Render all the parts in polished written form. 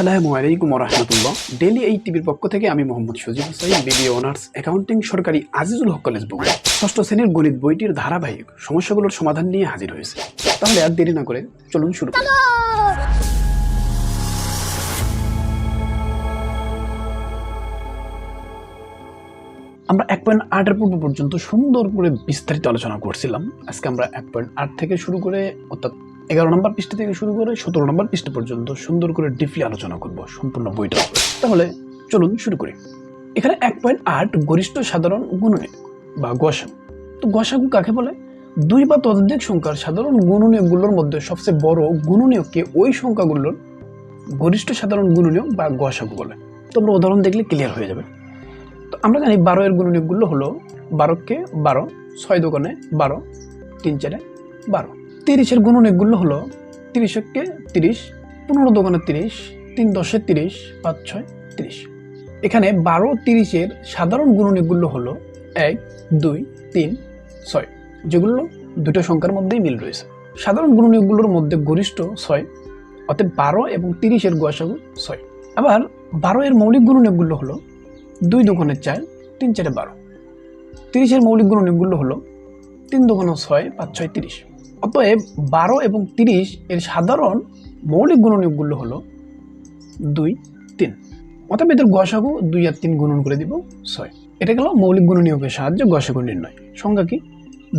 আসসালামু আলাইকুম রহমতুল্লাহ। ডেইলি এই টিভির পক্ষ থেকে আমি Mohammad Sajib Hussain, BBA honours accounting, সরকারি আজিজুল হক কলেজ বগুড়া, ষষ্ঠ শ্রেণীর গণিত বইটির ধারাবাহিক সমস্যাগুলোর সমাধান নিয়ে হাজির হয়েছে। তাহলে আর দেরি না করে চলুন শুরু করি। আমরা 1.8 এর পূর্ব পর্যন্ত সুন্দর করে বিস্তারিত আলোচনা করছিলাম। আজকে আমরা 1.8 থেকে শুরু করে অর্থাৎ 11 নম্বর পৃষ্ঠা থেকে শুরু করে 17 নম্বর পৃষ্ঠা পর্যন্ত সুন্দর করে ডিপলি আলোচনা করব সম্পূর্ণ বইটা। তাহলে চলুন শুরু করি। এখানে 1.8 গরিষ্ঠ সাধারণ গুণনীয়ক বা গসাগু। তো গসাগু কাকে বলে? দুই বা ততোধিক সংখ্যার সাধারণ গুণনীয়কগুলোর মধ্যে সবচেয়ে বড় গুণনীয়ককে ওই সংখ্যাগুলোর গরিষ্ঠ সাধারণ গুণনীয়ক বা গসাগু বলে। তো আমরা উদাহরণ দেখলে ক্লিয়ার হয়ে যাবে। তো আমরা জানি 12 এর গুণনীয়কগুলো হলো 12কে 12, 6 দোকানে 12, 3 4 12। 30 এর গুণনীয়কগুলো হলো 30কে 30, 15 দোকানে 30, 3 10 30, 5 6 30। এখানে 12 30 এর সাধারণ গুণনীয়কগুলো হলো 1 2 3 6, যেগুলো দুটো সংখ্যার মধ্যেই মিল রয়েছে। সাধারণ গুণনীয়কগুলোর মধ্যে গরিষ্ঠ 6, অর্থাৎ 12 এবং 30 এর গসাগু 6। আবার 12 এর মৌলিক গুণনীয়কগুলো হলো 2 দোকানে 4, 3 4 12। 30 এর মৌলিক গুণনীয়কগুলো হলো 3 দোকানে 6, 5 6 30। অতএব 12 এবং 30 এর সাধারণ মৌলিক গুণনীয়কগুলো হলো 2 3। অতএব এদের গসাগু 2 আর 3 গুণন করে দিব 6। এটা গেল মৌলিক গুণনীয়কের সাহায্যে গসাগু নির্ণয়। সংখ্যা কি?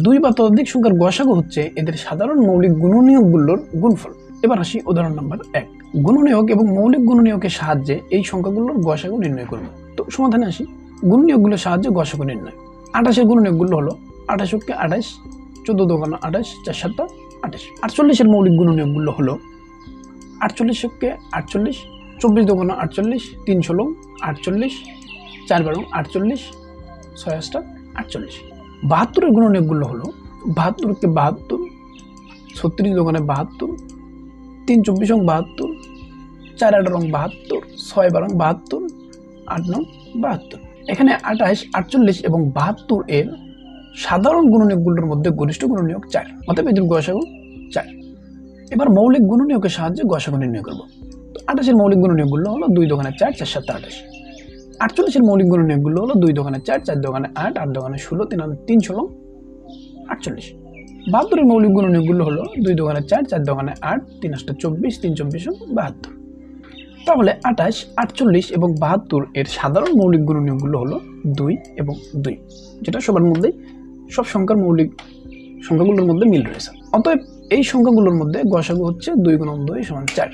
2 বা ততোধিক সংখ্যার গসাগু হচ্ছে এদের সাধারণ মৌলিক গুণনীয়কগুলোর গুণফল। এবার আসি উদাহরণ নাম্বার 1। গুণনীয়ক এবং মৌলিক গুণনীয়কের সাহায্যে এই সংখ্যাগুলোর গসাগু নির্ণয় করব। তো সমাধানে আসি। গুণনীয়কগুলোর সাহায্যে গসাগু নির্ণয়। 28 এর গুণনীয়কগুলো হলো 28কে 28, 14 দোকানে 28, 4 7 28। 48 এর মৌলিক গুণনীয়কগুলো হলো 48কে 48, 24 দোকানে 48, 3 16 48, 4 12 48, 6 8 48। 72 এর গুণনীয়কগুলো হলো 72কে 72, 36 দোকানে 72, 3 24 72, 4 18 72, 6 12 72, 8 9 72। এখানে 28, 48 এবং 72 এর সাধারণ গুণনীয়কগুলোর মধ্যে গরিষ্ঠ গুণনীয়ক 4, অতএব এদের গসাগু 4। এবার মৌলিক গুণনীয়কের সাহায্যে গসাগু নির্ণয় করব। তো 28 এর মৌলিক গুণনীয়কগুলো হলো 2 দোকানে 4, 4 7 28। 48 এর মৌলিক গুণনীয়কগুলো হলো 2 দোকানে 4, 4 দোকানে 8, 8 দোকানে 16, 3 16 48। 72 এর মৌলিক গুণনীয়কগুলো হলো 2 দোকানে 4, 4 দোকানে 8, 3 8 24, 3 24 72। তাহলে 28, 48 এবং 72 এর সাধারণ মৌলিক গুণনীয়কগুলো হলো 2 এবং 2, যেটা সবার মধ্যেই সব সংখ্যার মৌলিক সংখ্যাগুলোর মধ্যে মিল রয়েছে। অতএব এই সংখ্যাগুলোর মধ্যে গসাগু হচ্ছে 2 গুণন 2 সমান 4।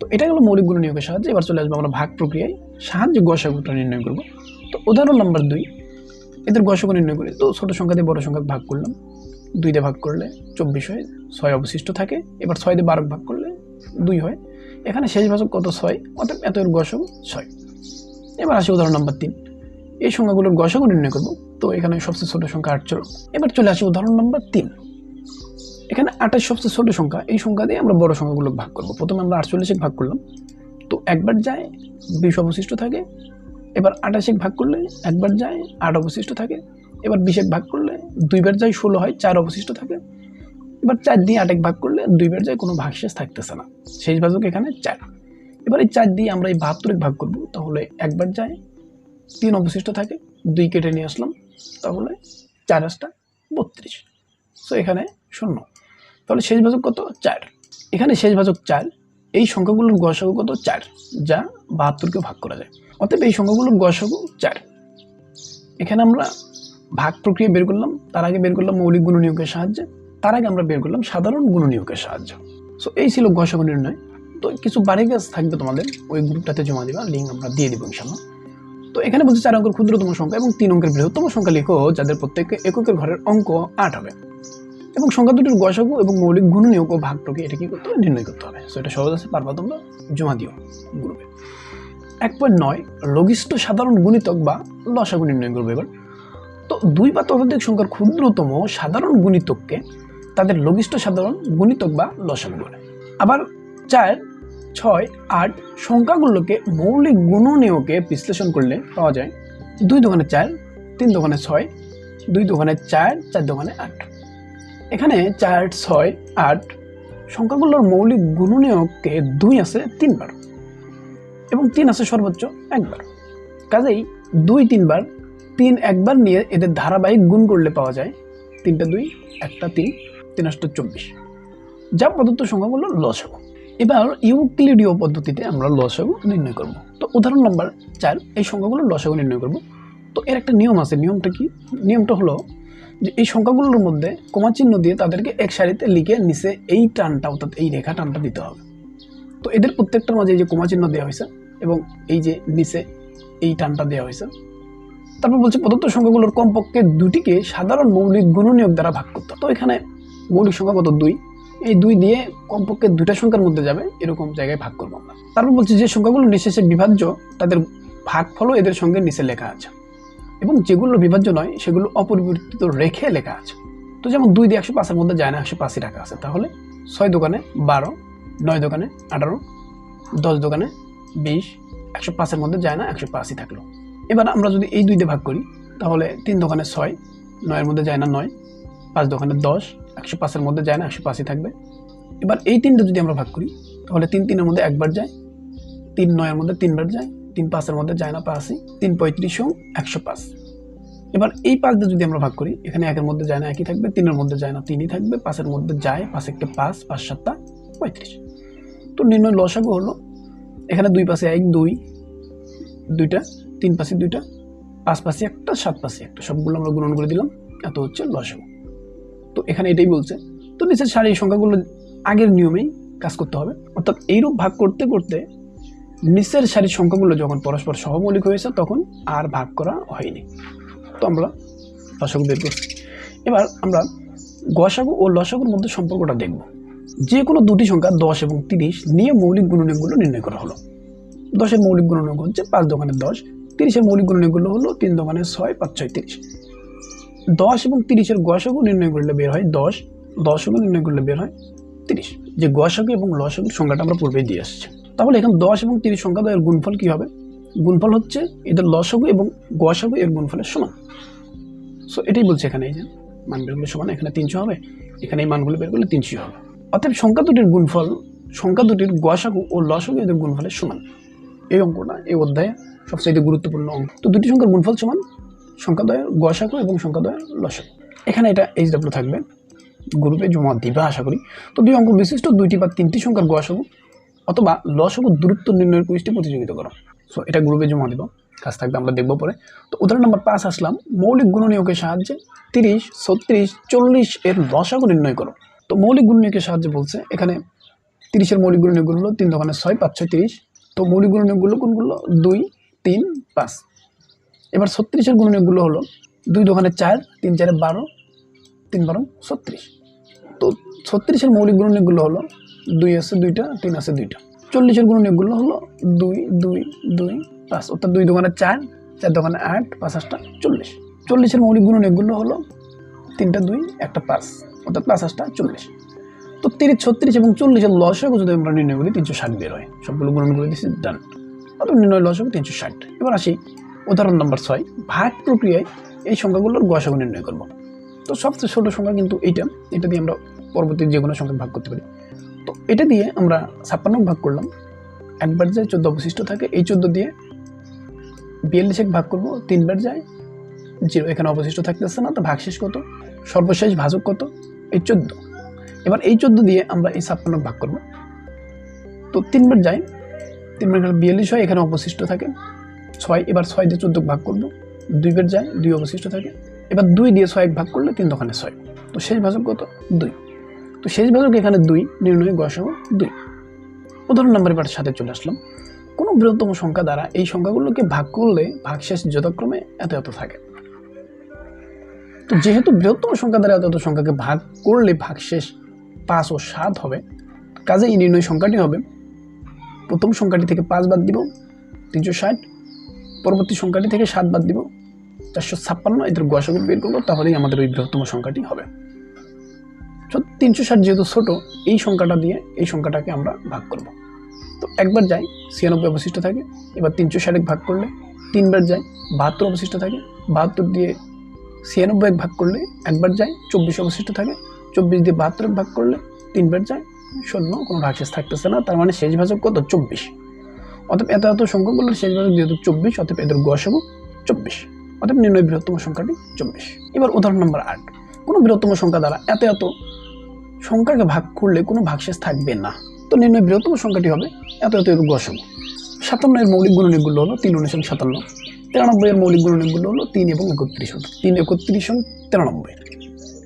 তো এটা হলো মৌলিক গুণনীয়কের সাহায্যে। এবার চলে আসবো আমরা ভাগ প্রক্রিয়ায় সাহায্যে গসাগুটা নির্ণয় করব। তো উদাহরণ নাম্বার 2, এদের গসাগু নির্ণয় করি। তো ছোট সংখ্যা দিয়ে বড় সংখ্যা ভাগ করলাম। 2 দিয়ে ভাগ করলে 24 হয়, 6 অবশিষ্ট থাকে। এবার 6 দিয়ে 12 ভাগ করলে 2 হয়। এখানে শেষ ভাজক কত? 6, অর্থাৎ এত এর গসাগু 6। এবার আসি উদাহরণ নাম্বার 3, এই সংখ্যাগুলোর গসাগু নির্ণয় করব। তো এখানে সবচেয়ে ছোট সংখ্যা 8 ছিল। এবার চলে আসি উদাহরণ নাম্বার 3। এখানে 28 সবচেয়ে ছোট সংখ্যা, এই সংখ্যা দিয়ে আমরা বড় সংখ্যাগুলো ভাগ করব। প্রথমে আমরা 48 ভাগ করলাম, তো একবার যায় 20 অবশিষ্ট থাকে। এবার 28 ভাগ করলে একবার যায় 8 অবশিষ্ট থাকে। এবার 20 ভাগ করলে 2 বার যায় 16 হয়, 4 অবশিষ্ট থাকে। এবার 4 দিয়ে 8 ভাগ করলে 2 বার যায়, কোনো ভাগশেষ থাকতেছে না, শেষ ভাজক এখানে 4। এবার এই 4 দিয়ে আমরা এই 72 ভাগ করব, তাহলে একবার যায় 3 অবশিষ্ট থাকে, 2 কেটে নিয়ে আসলাম, তাহলে 4 8 32। সো এখানে 0, তাহলে শেষ ভাজক কত? 4। এখানে শেষ ভাজক 4, এই সংখ্যাগুলোর গসাগু কত? 4, যা 72কে ভাগ করা যায়। অতএব এই সংখ্যাগুলোর গসাগু 4। এখানে আমরা ভাগ প্রক্রিয়া বের করলাম, তার আগে বের করলাম মৌলিক গুণনীয়কের সাহায্যে, তার আগে আমরা বের করলাম সাধারণ গুণনীয়কের সাহায্যে। সো এই ছিল গসাগু নির্ণয়। তো কিছু বাড়ি কাজ থাকবে তোমাদের, ওই গ্রুপটাতে জমা দিবা, লিঙ্ক আমরা দিয়ে দিব ইনশাআল্লাহ। তো এখানে বলছে 4 অঙ্কের ক্ষুদ্রতম সংখ্যা এবং 3 অঙ্কের বৃহত্তম সংখ্যা লিখো, যাদের প্রত্যেককে এককের ঘরের অঙ্ক 8 হবে, এবং সংখ্যা দুটির গসাগু এবং মৌলিক গুণনীয়ক ও ভাগ প্রক্রিয়া এটা কি করতে হবে? নির্ণয় করতে হবে। সো এটা সহজ আছে, পারবা তোমরা, জমা দিও গ্রুপে। 1.9 লঘিষ্ঠ সাধারণ গুণিতক বা লসাগু নির্ণয় করবে। এবার তো 2 বা ততোধিক সংখ্যার ক্ষুদ্রতম সাধারণ গুণিতককে তাদের লঘিষ্ঠ সাধারণ গুণিতক বা লসাগু বলে। আবার 4 6 8 সংখ্যাগুলোকে মৌলিক গুণনীয়কে বিশ্লেষণ করলে পাওয়া যায় 2 দোকানে 4, 3 দোকানে 6, 2 দোকানে 4, 4 দোকানে 8। এখানে 4 6 8 সংখ্যাগুলোর মৌলিক গুণনীয়ককে 2 আছে 3 বার। এবং 3 আছে সর্বোচ্চ একবার। কাজেই 2 3বার, 3 একবার নিয়ে এদের ধারাবাহিক গুণ করলে পাওয়া যায় 3টা 2 1টা 3 3 8 24, যা প্রদত্ত সংখ্যাগুলো লসাগু। এবার ইউক্লিডীয় পদ্ধতিতে আমরা লসাগু নির্ণয় করব। তো উদাহরণ নাম্বার 4, এই সংখ্যাগুলোর লসাগু নির্ণয় করব। তো এর একটা নিয়ম আছে। নিয়মটা কি? নিয়মটা হলো যে এই সংখ্যাগুলোর মধ্যে কমা চিহ্ন দিয়ে তাদেরকে এক সারিতে লিখে নিচে এই টানটা, অর্থাৎ এই রেখা টানটা দিতে হবে। তো এদের প্রত্যেকটার মাঝে এই যে কমা চিহ্ন দেওয়া হয়েছে এবং এই যে নিচে এই টানটা দেওয়া হয়েছে। তারপর বলছে প্রদত্ত সংখ্যাগুলোর কমপক্ষে দুটিকে সাধারণ মৌলিক গুণনীয়ক দ্বারা ভাগ করতে। তো এখানে মৌলিক সংখ্যা কত? 2। এই 2 দিয়ে কমপক্ষে 2টা সংখ্যার মধ্যে যাবে এরকম জায়গায় ভাগ করবো আমরা। তারপর বলছে যে সংখ্যাগুলো নিঃশেষে বিভাজ্য তাদের ভাগফলও এদের সঙ্গে নিচে লেখা আছে, এবং যেগুলো বিভাজ্য নয় সেগুলো অপরিবর্তিত রেখে লেখা আছে। তো যেমন 2 দিয়ে 105-এর মধ্যে যায় না, 105ই রাখা আছে। তাহলে 6 দোকানে 12, 9 দোকানে 18, 10 দোকানে 20, 105-এর মধ্যে যায় না, 105ই থাকলো। এবার আমরা যদি এই 2 দিয়ে ভাগ করি তাহলে 3 দোকানে 6, 9-এর মধ্যে যায় না 9, 5 দোকানে 10, 105-এর মধ্যে যায় না, 105ই থাকবে। এবার এই 3টা যদি আমরা ভাগ করি তাহলে 3 3-এর মধ্যে একবার যায়, 3 9-এর মধ্যে 3বার যায়, 3 5-এর মধ্যে যায় না 5ই, 3 35 105। এবার এই 5 দিয়ে যদি আমরা ভাগ করি, এখানে 1-এর মধ্যে যায় না 1ই থাকবে, 3-এর মধ্যে যায় না 3ই থাকবে, 5-এর মধ্যে যায় 5 1 5, 5 7 35। তো নির্ণয় লসাগু হলো এখানে 2 পাশে 1 2, 2টা, 3 পাশে 2টা, 5 পাশে 1টা, 7 পাশে 1টা, সবগুলো আমরা গুণন করে দিলাম। এত হচ্ছে লসাগু। তো এখানে এটাই বলছে। তো নিচের সারির সংখ্যাগুলো আগের নিয়মেই কাজ করতে হবে, অর্থাৎ এইরূপ ভাগ করতে করতে নিচের সারির সংখ্যাগুলো যখন পরস্পর সহমৌলিক হয়েছে তখন আর ভাগ করা হয়নি। তো আমরা লসাগু বের করছি। এবার আমরা গসাগু ও লসাগুর মধ্যে সম্পর্কটা দেখব। যে কোনো দুটি সংখ্যা 10 এবং 30 নিয়ে মৌলিক গুণনীয়কগুলো নির্ণয় করা হলো। 10-এর মৌলিক গুণনীয়ক হচ্ছে 5 দোকানে 10, 30-এর মৌলিক গুণনীয়কগুলো হলো 3 দোকানে 6, 5 6 30। 10 এবং 30-এর গসাগু নির্ণয় করলে বের হয় 10, লসাগু নির্ণয় করলে বের হয় 30। যে গসাগু এবং লসাগুর সংখ্যাটা আমরা পূর্বেই দিয়ে আসছি। তাহলে এখন 10 এবং 30 সংখ্যা দ্বয়ের গুণফল কি হবে? গুণফল হচ্ছে এদের লসাগু এবং গসাগু এর গুণফলের সমান। সো এটাই বলছে এখানে, এই যে মান বের করলে সমান, এখানে 300 হবে, এখানে এই মানগুলো বের করলে 300 হবে। অতএব সংখ্যা দুটির গুণফল সংখ্যা দুটির গসাগু ও লসাগু এদের গুণফলের সমান। এই অঙ্কটা এই অধ্যায়ে সবচেয়ে গুরুত্বপূর্ণ অঙ্ক। তো দুটি সংখ্যার গুণফল সমান সংখ্যা দ্বয়ের গসাগু এবং সংখ্যা দ্বয়ের লসাগু। এখানে এটা HW থাকবে, গ্রুপে জমা দিবা আশা করি। তো 2 অঙ্ক বিশিষ্ট 2টি বা 3টি সংখ্যার গসাগু অথবা লসাগুর দূরত্ব নির্ণয়ের কুইজটি প্রতিযোগিতা করো। সো এটা গ্রুপে জমা দিব, কাজ থাকবে, আমরা দেখবো পরে। তো উদাহরণ নাম্বার 5 আসলাম, মৌলিক গুণনীয়কের সাহায্যে 30 36 40 এর লসাগু নির্ণয় করো। তো মৌলিক গুণনীয়কের সাহায্যে বলছে এখানে 30-এর মৌলিক গুণনীয়কগুলো হলো 3 দোকানে 6, 5 6 30। তো মৌলিক গুণনীয়কগুলো কোনগুলো? 2 3 5। এবার 36-এর গুণনীয়কগুলো হলো 2 দোকানে 4, 3 4 12, 3 12 36। তো 36-এর মৌলিক গুণনীয়কগুলো হলো 2 আছে 2টা, 3 আছে 2টা। 40-এর গুণনীয়কগুলো হলো 2 2 2 5, অর্থাৎ 2 দোকানে 4, 4 দোকানে 8, 5 8টা 40। 40-এর মৌলিক গুণনীয়কগুলো হলো 3টা 2 1টা 5, অর্থাৎ 5 8টা 40। তো 30 36 এবং 40-এর লসাগু যদি আমরা নির্ণয় করি 360 বের হয়। সবগুলো গুণন করে দিচ্ছি, ডান। অর্থাৎ নির্ণয় লসাগু 360। এবার আসি উদাহরণ নাম্বার 6, ভাগ প্রক্রিয়ায় এই সংখ্যাগুলোর গসাগু নির্ণয় করব। তো সবচেয়ে ছোট সংখ্যা কিন্তু এটা দিয়ে আমরা পরবর্তী যে কোনো সংখ্যা ভাগ করতে পারি। তো এটা দিয়ে আমরা 56 ভাগ করলাম, একবার যায় 14 অবশিষ্ট থাকে। এই 14 দিয়ে 42 ভাগ করব, 3বার যায় 0, এখানে অবশিষ্ট থাকতেছে না। তো ভাগশেষ কত? সর্বশেষ ভাজক কত? এই 14। এবার এই 14 দিয়ে আমরা এই 56 ভাগ করব। তো 3বার যায়, 3বার গেলে 42 হয়, এখানে অবশিষ্ট থাকে 6। এবার 6 দিয়ে 14 ভাগ করব, 2বার যায় 2 অবশিষ্ট থাকে। এবার 2 দিয়ে 6 ভাগ করলে 3 দোকানে 6। তো শেষ ভাজক কত? 2। তো শেষ ভাজক এখানে 2, নির্ণয় গসাগু 2। উদাহরণ নাম্বার 8 সাথে চলে আসলাম। কোনো বৃহত্তম সংখ্যা দ্বারা এই সংখ্যাগুলোকে ভাগ করলে ভাগশেষ যথাক্রমে এত এত থাকে। তো যেহেতু বৃহত্তম সংখ্যা দ্বারা এত এত সংখ্যাকে ভাগ করলে ভাগশেষ 5 ও 7 হবে, কাজে এই নির্ণয় সংখ্যাটি হবে, প্রথম সংখ্যাটি থেকে 5 বাদ দিব 360, পরবর্তী সংখ্যাটি থেকে 7 বাদ দিব 456, এদের গসাগু বের করবো, তাহলেই আমাদের ওই বৃহত্তম সংখ্যাটি হবে। 360 যেহেতু ছোট, এই সংখ্যাটা দিয়ে এই সংখ্যাটাকে আমরা ভাগ করব। তো একবার যায় 96 অবশিষ্ট থাকে। এবার 360 ভাগ করলে 3বার যায় 72 অবশিষ্ট থাকে। 72 দিয়ে 96 ভাগ করলে একবার যায় 24 অবশিষ্ট থাকে। 24 দিয়ে 72 ভাগ করলে 3বার যায় 0, কোনো ভাগশেষ থাকতেছে না। তার মানে শেষ ভাজক কত? 24। অতএব এত এত সংখ্যাগুলোর শেষ ভাজক যেহেতু 24, অতএব এদের গসাগু 24। অতএব নির্ণয় বৃহত্তম সংখ্যাটি 24। এবার উদাহরণ নম্বর 8, কোনো বৃহত্তম সংখ্যা দ্বারা এত এত সংখ্যাকে ভাগ করলে কোনো ভাগশেষ থাকবে না। তো নির্ণয় বৃহত্তম সংখ্যাটি হবে এত এত এর গসাগু। 57 এর মৌলিক গুণনীয়কগুলো হলো 3 × 57। 93 এর মৌলিক গুণনীয়কগুলো হলো 3 এবং 31। 3 × 31 = 93।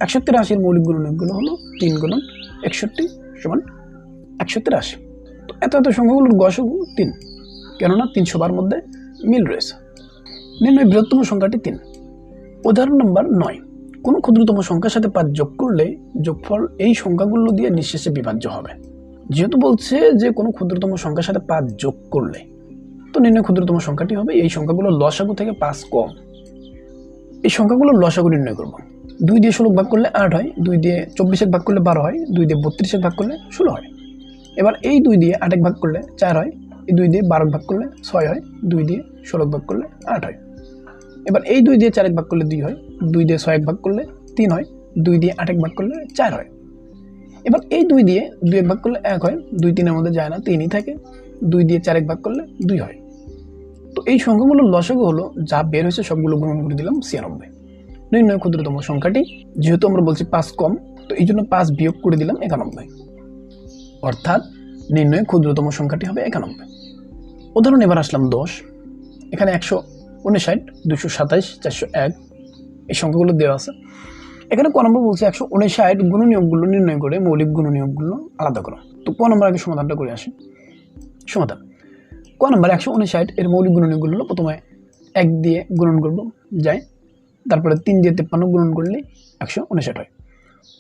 183 এর মৌলিক গুণনীয়কগুলো হলো 3 × 61 = 183। তো এত এত সংখ্যাগুলোর গসাগু 3, কেননা 300 বার মধ্যে মিল রয়েছে। নির্ণয় বৃহত্তম সংখ্যাটি 3। উদাহরণ নম্বর 9, কোনো ক্ষুদ্রতম সংখ্যার সাথে 5 যোগ করলে যোগফল এই সংখ্যাগুলো দিয়ে নিঃশেষে বিভাজ্য হবে। যেহেতু বলছে যে কোনো ক্ষুদ্রতম সংখ্যার সাথে 5 যোগ করলে, তো নির্ণয় ক্ষুদ্রতম সংখ্যাটি হবে এই সংখ্যাগুলো লসাগু থেকে 5 কম। এই সংখ্যাগুলো লসাগু নির্ণয় করব। 2 দিয়ে 16 ভাগ করলে 8 হয়, 2 দিয়ে 24 ভাগ করলে 12 হয়, 2 দিয়ে 32 ভাগ করলে 16 হয়। এবার এই 2 দিয়ে 8 ভাগ করলে 4 হয়, এই 2 দিয়ে 12 ভাগ করলে 6 হয়, 2 দিয়ে 16 ভাগ করলে 8 হয়। এবার এই 2 দিয়ে 4 ভাগ করলে 2 হয়, 2 দিয়ে 6 ভাগ করলে 3 হয়, 2 দিয়ে 8 ভাগ করলে 4 হয়। এবার এই 2 দিয়ে 2 ভাগ করলে 1 হয়, 2 3 এর মধ্যে যায় না, 3ই থাকে। 2 দিয়ে 4 ভাগ করলে 2 হয়। তো এই সংখ্যাগুলোর লসাগু হলো যা বের হয়েছে সবগুলো গুণন করে দিলাম 96। নির্ণয় ক্ষুদ্রতম সংখ্যাটি, যেহেতু আমরা বলছি 5 কম, তো এই জন্য 5 বিয়োগ করে দিলাম 91। অর্থাৎ নির্ণয় ক্ষুদ্রতম সংখ্যাটি হবে 91। উদাহরণ এবার আসলাম 10। এখানে 159, 227, 401 এই সংখ্যাগুলো দেওয়া আছে। এখানে ক নম্বর বলছে 159 গুণনীয়কগুলো নির্ণয় করে মৌলিক গুণনীয়কগুলো আলাদা করো। তো ক নম্বর আগে সমাধানটা করে আসি। সমাধান ক নম্বর 159 এর মৌলিক গুণনীয়কগুলো হলো প্রথমে 1 দিয়ে গুণন করব যায়, তারপরে 3 দিয়ে 53 গুণন করলে 159 হয়।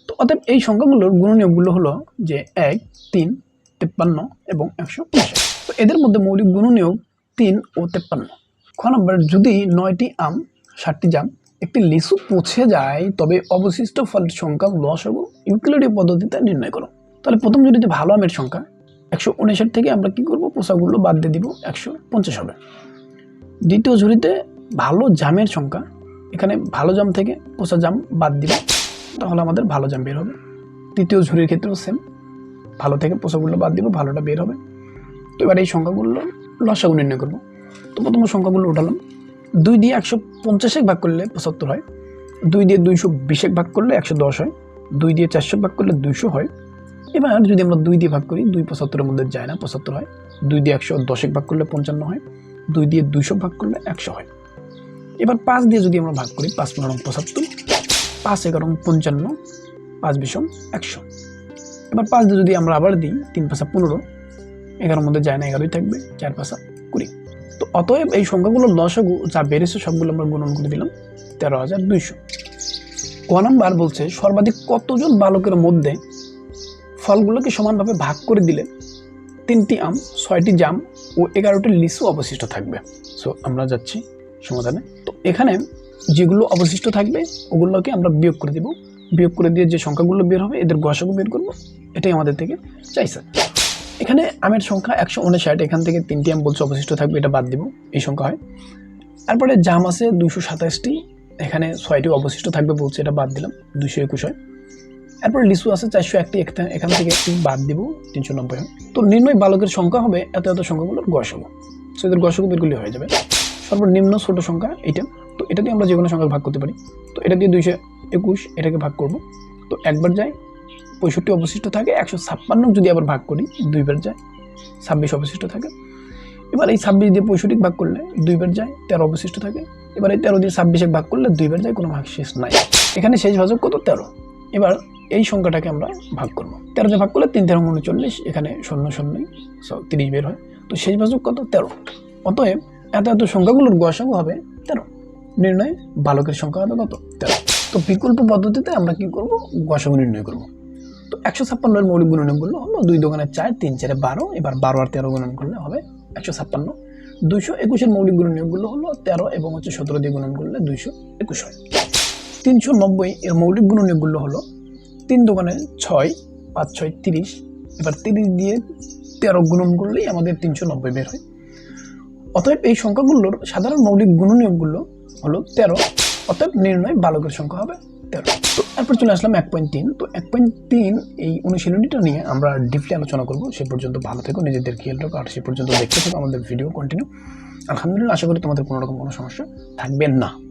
তো অতএব এই সংখ্যাগুলোর গুণনীয়কগুলো হলো যে 1, 3, 53 এবং 159। তো এদের মধ্যে মৌলিক গুণনীয়ক 3 ও 53। খ নম্বর, যদি 9টি আম, 60টি জাম, একটি লিচু পচে যায় তবে অবশিষ্ট ফলের সংখ্যা লসাগু ইউক্লিডীয় পদ্ধতিতে নির্ণয় করো। তাহলে প্রথম জুড়িতে ভালো আমের সংখ্যা 159 থেকে আমরা কি করব, পোষাগুলো বাদ দিয়ে দিব, 150 হবে। দ্বিতীয় ঝুড়িতে ভালো জামের সংখ্যা, এখানে ভালো জাম থেকে পোষা জাম বাদ দিব, তাহলে আমাদের ভালো জাম বের হবে। তৃতীয় ঝুড়ির ক্ষেত্রেও সেম, ভালো থেকে পোষাগুলো বাদ দিব, ভালোটা বের হবে। তো এবার এই সংখ্যাগুলো লসাগু নির্ণয় করব। তো প্রথম সংখ্যাগুলো উঠালাম। 2 দিয়ে 150 ভাগ করলে 75 হয়, 2 দিয়ে 220 ভাগ করলে 110 হয়, 2 দিয়ে 400 ভাগ করলে 200 হয়। এবার যদি আমরা 2 দিয়ে ভাগ করি, 2 75 এর মধ্যে যায় না, 75 হয়। 2 দিয়ে 110 ভাগ করলে 55 হয়, 2 দিয়ে 200 ভাগ করলে 100 হয়। এবার 5 দিয়ে যদি আমরা ভাগ করি, 5 × 75, 5 × 55, 5 × 100। এবার 5 দিয়ে যদি আমরা আবার দিই, 3 × 5 = 15, 11 মধ্যে যায় না, 11ই থাকবে, 4 × 5 = 20। তো অতএব এই সংখ্যাগুলোর লসাগু যা বেড়েছে সবগুলো আমরা গুণন করে দিলাম 13,200। ক নম্বর বলছে সর্বাধিক কতজন বালকের মধ্যে ফলগুলোকে সমানভাবে ভাগ করে দিলে 3টি আম, 6টি জাম ও 11টি লিচু অবশিষ্ট থাকবে। সো আমরা যাচ্ছি সমাধানে। তো এখানে যেগুলো অবশিষ্ট থাকবে ওগুলোকে আমরা বিয়োগ করে দিব। বিয়োগ করে দিয়ে যে সংখ্যাগুলো বের হবে এদের গসাগু বের করব, এটাই আমাদের থেকে চাইছে। এখানে আমের সংখ্যা 159, এখান থেকে 3টি আম বলছে অবশিষ্ট থাকবে, এটা বাদ দিব, এই সংখ্যা হয়। তারপরে জাম আছে 227টি, এখানে 6টি অবশিষ্ট থাকবে বলছে, এটা বাদ দিলাম, 221 হয়। এরপরে লিচু আছে 401টি, এখান থেকে বাদ দিব, 390 হয়। তো নির্ণয় বালকের সংখ্যা হবে এত এত সংখ্যাগুলোর গসাগু। সো এদের গসাগু বের করলে হয়ে যাবে। সর্বনিম্ন ছোট সংখ্যা এইটা, তো এটা দিয়ে আমরা যে কোনো সংখ্যা ভাগ করতে পারি। তো এটা দিয়ে 221 এটাকে ভাগ করব, তো একবার যায় 65 অবশিষ্ট থাকে। 156 যদি আবার ভাগ করি, 2বার যায় 26 অবশিষ্ট থাকে। এবার এই 26 দিয়ে 65 ভাগ করলে 2বার যায় 13 অবশিষ্ট থাকে। এবার এই 13 দিয়ে 26 ভাগ করলে 2বার যায়, কোনো ভাগ শেষ নাই। এখানে শেষ ভাজক কত? 13। এবার এই সংখ্যাটাকে আমরা ভাগ করব। 13 দিয়ে ভাগ করলে 3 × 39, এখানে 0 0 30 বের হয়। তো শেষ ভাজক কত? 13। অতএব এত এত সংখ্যাগুলোর গসাগু হবে 13। নির্ণয় বালকের সংখ্যা হবে কত? 13। তো বিকল্প পদ্ধতিতে আমরা কি করব? গসাগু নির্ণয় করব। তো 156 এর মৌলিক গুণনীয়কগুলো হলো 2 × 4, 3 × 4 = 12। এবার 12 আর 13 গুণন করলে হবে 156। 221 এর মৌলিক গুণনীয়কগুলো হলো 13 এবং 17 দিয়ে গুণন করলে 221 হয়। 390 এর মৌলিক গুণনীয়কগুলো হলো 3 × 6, 5 × 6 = 30। এবার 30 দিয়ে 13 গুণন করলেই আমাদের 390 বের হয়। অতএব এই সংখ্যাগুলোর সাধারণ মৌলিক গুণনীয়কগুলো হলো 13। অতএব নির্ণয় বালকের সংখ্যা হবে 13। তো এরপর চলে আসলাম 1.3। তো 1.3 এই অনুশীলনীটা নিয়ে আমরা ডিপলি আলোচনা করব। সে পর্যন্ত ভালো থেকো, নিজেদের খেয়াল রাখো, আর সে পর্যন্ত দেখতে থাকো আমাদের ভিডিও কন্টিনিউ। আলহামদুলিল্লাহ, আশা করি তোমাদের কোনো রকম কোনো সমস্যা থাকবে না।